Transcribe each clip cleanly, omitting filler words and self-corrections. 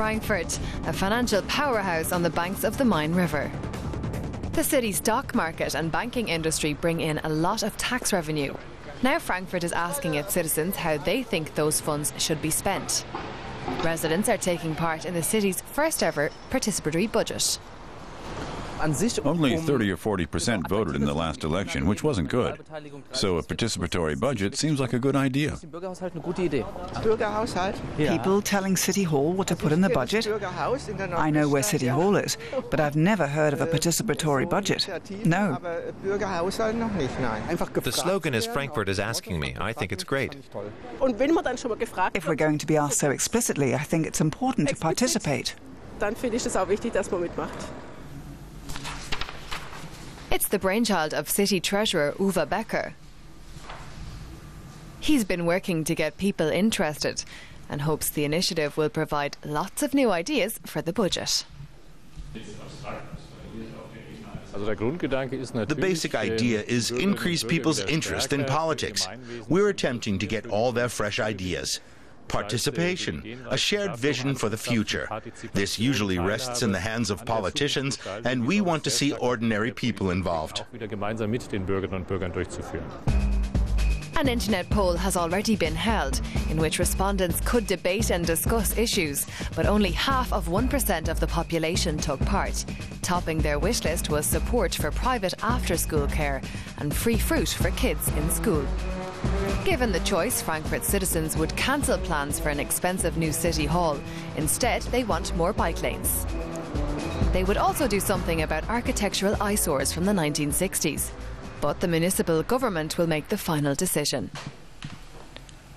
Frankfurt, a financial powerhouse on the banks of the Main River. The city's stock market and banking industry bring in a lot of tax revenue. Now Frankfurt is asking its citizens how they think those funds should be spent. Residents are taking part in the city's first ever participatory budget. Only 30 or 40% voted in the last election, which wasn't good. So a participatory budget seems like a good idea. People telling City Hall what to put in the budget? I know where City Hall is, but I've never heard of a participatory budget. No. The slogan is Frankfurt is asking me. I think it's great. If we're going to be asked so explicitly, I think it's important to participate. It's the brainchild of City Treasurer Uwe Becker. He's been working to get people interested and hopes the initiative will provide lots of new ideas for the budget. The basic idea is increase people's interest in politics. We're attempting to get all their fresh ideas. Participation, a shared vision for the future. This usually rests in the hands of politicians, and we want to see ordinary people involved. An internet poll has already been held, in which respondents could debate and discuss issues, but only half of 1% of the population took part. Topping their wish list was support for private after-school care and free fruit for kids in school. Given the choice, Frankfurt citizens would cancel plans for an expensive new city hall. Instead, they want more bike lanes. They would also do something about architectural eyesores from the 1960s. But the municipal government will make the final decision.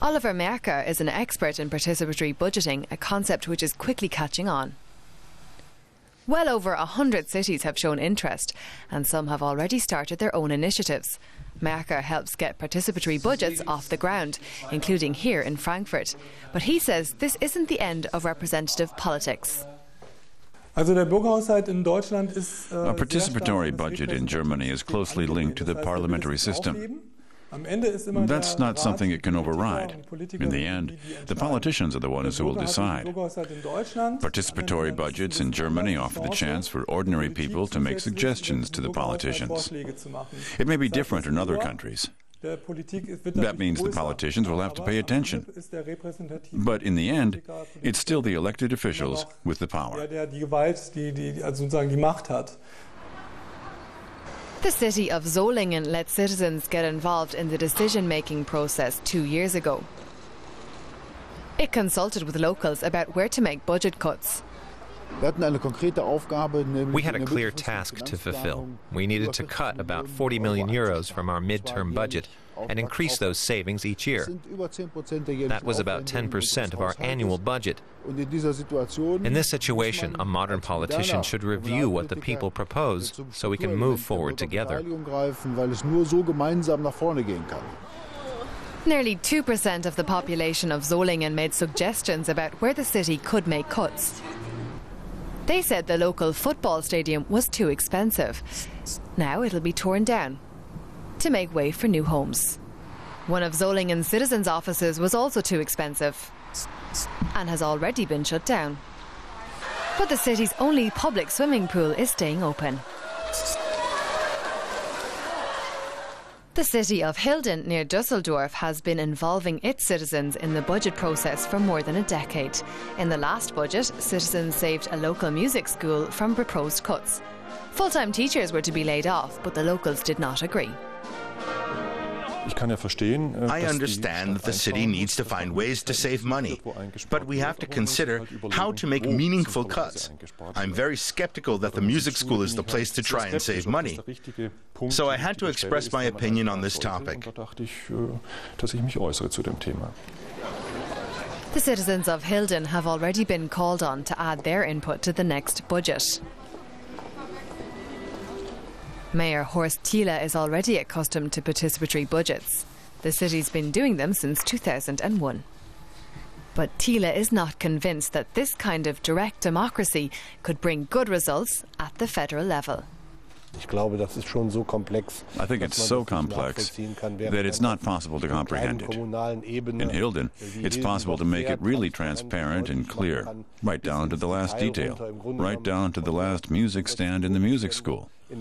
Oliver Merker is an expert in participatory budgeting, a concept which is quickly catching on. Well over 100 cities have shown interest, and some have already started their own initiatives. Merker helps get participatory budgets off the ground, including here in Frankfurt. But he says this isn't the end of representative politics. A participatory budget in Germany is closely linked to the parliamentary system. That's not something it can override. In the end, the politicians are the ones who will decide. Participatory budgets in Germany offer the chance for ordinary people to make suggestions to the politicians. It may be different in other countries. That means the politicians will have to pay attention. But in the end, it's still the elected officials with the power. The city of Solingen let citizens get involved in the decision-making process 2 years ago. It consulted with locals about where to make budget cuts. We had a clear task to fulfill. We needed to cut about 40 million euros from our midterm budget and increase those savings each year. That was about 10% of our annual budget. In this situation, a modern politician should review what the people propose so we can move forward together. Nearly 2% of the population of Solingen made suggestions about where the city could make cuts. They said the local football stadium was too expensive. Now it'll be torn down to make way for new homes. One of Solingen's citizens' offices was also too expensive and has already been shut down. But the city's only public swimming pool is staying open. The city of Hilden near Düsseldorf has been involving its citizens in the budget process for more than a decade. In the last budget, citizens saved a local music school from proposed cuts. Full-time teachers were to be laid off, but the locals did not agree. I understand that the city needs to find ways to save money, but we have to consider how to make meaningful cuts. I'm very skeptical that the music school is the place to try and save money. So I had to express my opinion on this topic. The citizens of Hilden have already been called on to add their input to the next budget. Mayor Horst Thiele is already accustomed to participatory budgets. The city's been doing them since 2001. But Thiele is not convinced that this kind of direct democracy could bring good results at the federal level. I think it's so complex that it's not possible to comprehend it. In Hilden, it's possible to make it really transparent and clear, right down to the last detail, right down to the last music stand in the music school. But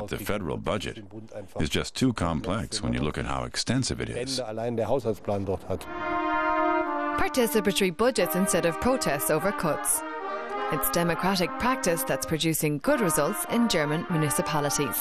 the federal budget is just too complex when you look at how extensive it is. Participatory budgets instead of protests over cuts. It's democratic practice that's producing good results in German municipalities.